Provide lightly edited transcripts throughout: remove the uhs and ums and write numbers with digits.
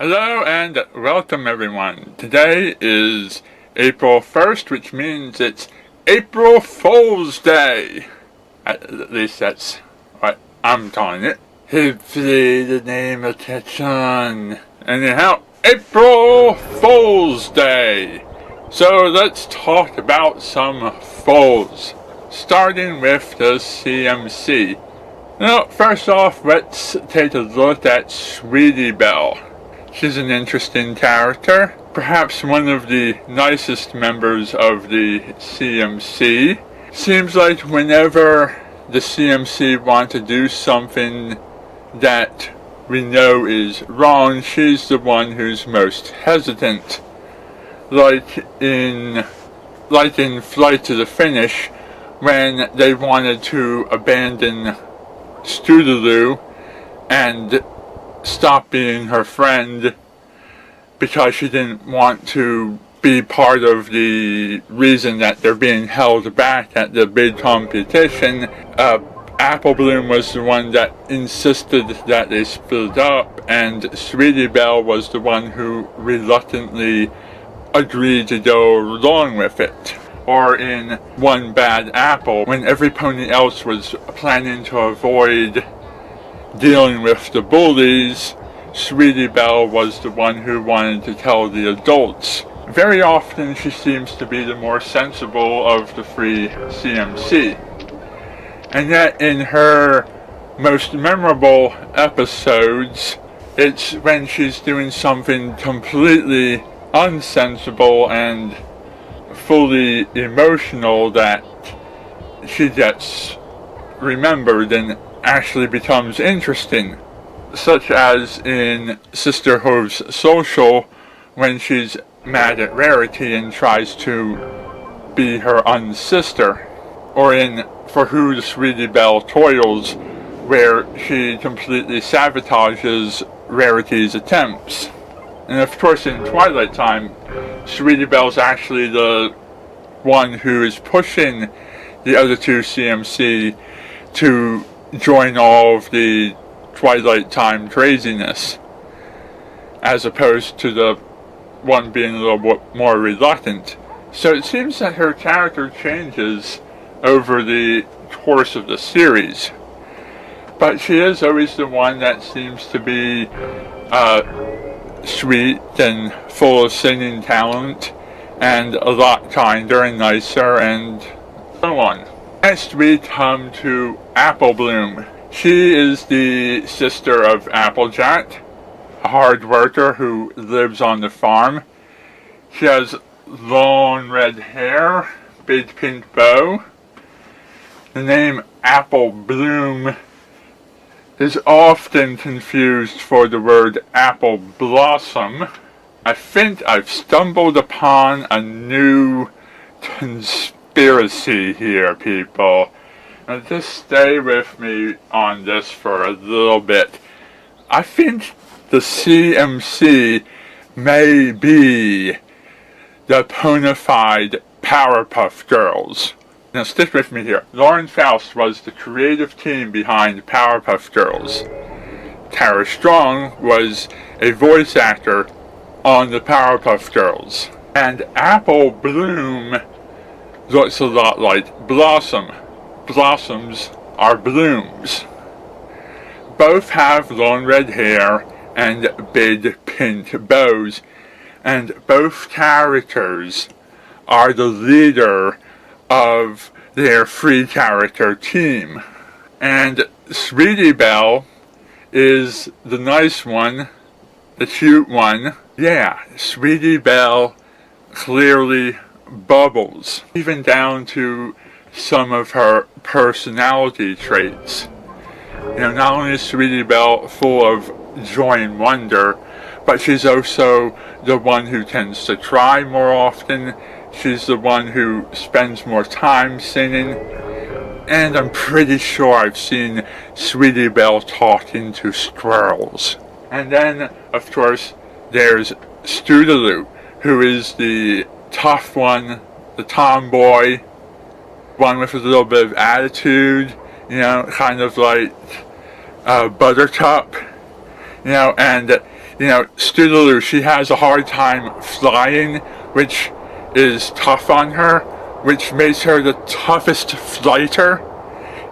Hello and welcome everyone. Today is April 1st, which means it's April Foals Day. At least that's what I'm calling it. Hopefully the name will catch on. Anyhow, April Foals Day. So let's talk about some foals, starting with the CMC. Now, first off, let's take a look at Sweetie Belle. She's an interesting character, perhaps one of the nicest members of the CMC. Seems like whenever the CMC want to do something that we know is wrong, she's the one who's most hesitant. Like in Flight to the Finish, when they wanted to abandon Scootaloo and stop being her friend because she didn't want to be part of the reason that they're being held back at the big competition. Apple Bloom was the one that insisted that they split up, and Sweetie Belle was the one who reluctantly agreed to go along with it. Or in One Bad Apple, when every pony else was planning to avoid dealing with the bullies, Sweetie Belle was the one who wanted to tell the adults. Very often she seems to be the more sensible of the three CMC. And yet in her most memorable episodes, it's when she's doing something completely unsensible and fully emotional that she gets remembered and actually becomes interesting, such as in Sisterhood's Social, when she's mad at Rarity and tries to be her unsister, or in For Who the Sweetie Belle Toils, where she completely sabotages Rarity's attempts. And of course in Twilight Time, Sweetie Belle's actually the one who is pushing the other two CMC to join all of the Twilight Time craziness, as opposed to the one being a little bit more reluctant. So it seems that her character changes over the course of the series, but she is always the one that seems to be sweet and full of singing talent and a lot kinder and nicer and so on. Next we come to Apple Bloom. She is the sister of Applejack, a hard worker who lives on the farm. She has long red hair, big pink bow. The name Apple Bloom is often confused for the word apple blossom. I think I've stumbled upon a new conspiracy here, people. Now just stay with me on this for a little bit. I think the CMC may be the bona fide Powerpuff Girls. Now stick with me here. Lauren Faust was the creative team behind Powerpuff Girls. Tara Strong was a voice actor on the Powerpuff Girls. And Apple Bloom looks a lot like Blossom. Blossoms are blooms. Both have long red hair and big pink bows. And both characters are the leader of their free character team. And Sweetie Belle is the nice one, the cute one. Yeah, Sweetie Belle clearly bubbles, even down to some of her personality traits. You know, not only is Sweetie Belle full of joy and wonder, but she's also the one who tends to cry more often. She's the one who spends more time singing. And I'm pretty sure I've seen Sweetie Belle talking to squirrels. And then, of course, there's Scootaloo, who is the tough one, the tomboy, one with a little bit of attitude, you know, kind of like Buttercup, you know, and You know, Scootaloo, she has a hard time flying, which is tough on her, which makes her the toughest fighter.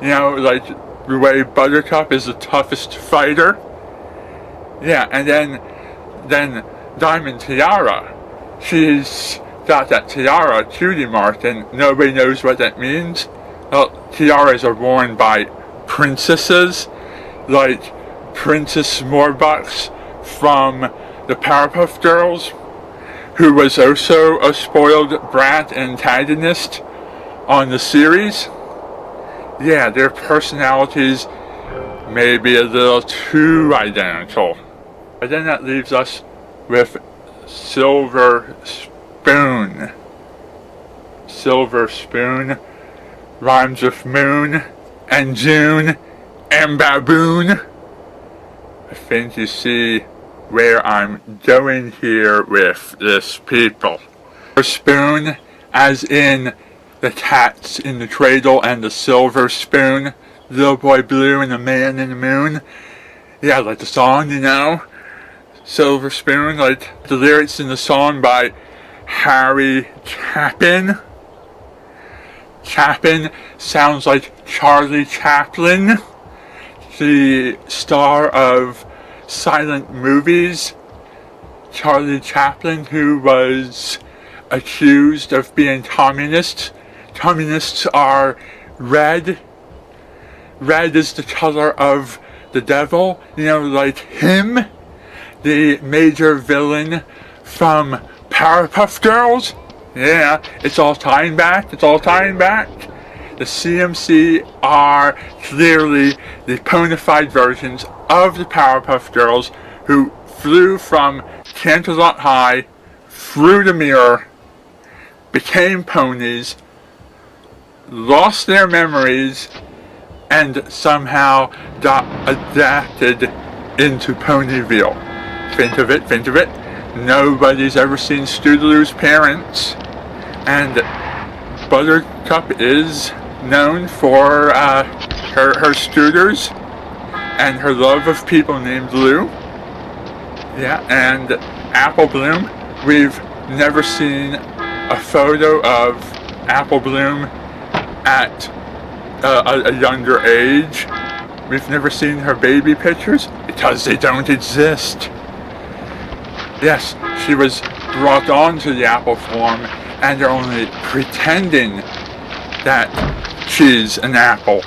You know, like the way Buttercup is the toughest fighter. Yeah, and then Diamond Tiara, she's got that tiara cutie mark, and nobody knows what that means. Well, tiaras are worn by princesses, like Princess Morbucks from the Powerpuff Girls, who was also a spoiled brat antagonist on the series. Yeah, their personalities may be a little too identical. But then that leaves us with Silver Spoon. Silver Spoon rhymes with moon and June and baboon. I think you see where I'm going here with this, people. Silver Spoon, as in the cats in the cradle and the silver spoon, Little Boy Blue and the Man in the Moon. Yeah, like the song, you know. Silver Spoon, like the lyrics in the song by Harry Chapin. Chapin sounds like Charlie Chaplin, the star of silent movies. Charlie Chaplin, who was accused of being communist. Communists are red. Red is the color of the devil, you know, like him, the major villain from Powerpuff Girls. Yeah, it's all tying back, it's all tying back. The CMC are clearly the bona fide versions of the Powerpuff Girls who flew from Canterlot High, through the mirror, became ponies, lost their memories, and somehow got adapted into Ponyville. Think of it. Nobody's ever seen Scootaloo's parents, and Buttercup is known for her scooters and her love of people named Lou. Yeah, and Apple Bloom, we've never seen a photo of Apple Bloom at a younger age. We've never seen her baby pictures because they don't exist. Yes, she was brought on to the apple farm, and they're only pretending that she's an apple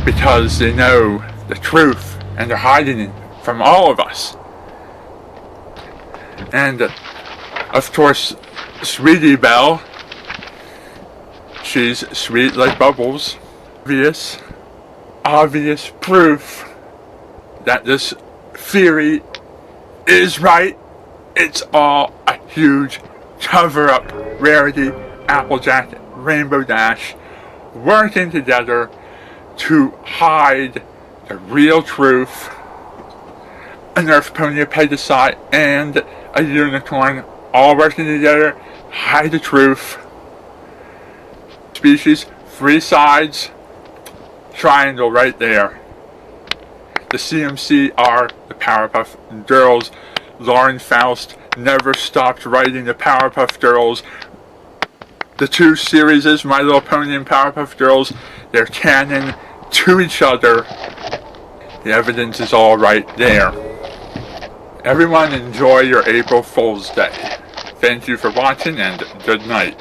because they know the truth and they're hiding it from all of us. And of course, Sweetie Belle, she's sweet like bubbles. Obvious proof that this theory is right. It's all a huge cover-up. Rarity, Applejack, Rainbow Dash working together to hide the real truth. A Nerf pony, a Pegasi, and a unicorn all working together to hide the truth. Species, 3 sides, triangle right there. The CMC are the Powerpuff Girls. Lauren Faust never stopped writing the Powerpuff Girls. The 2 series, My Little Pony and Powerpuff Girls, they're canon to each other. The evidence is all right there. Everyone enjoy your April Fool's Day. Thank you for watching, and good night.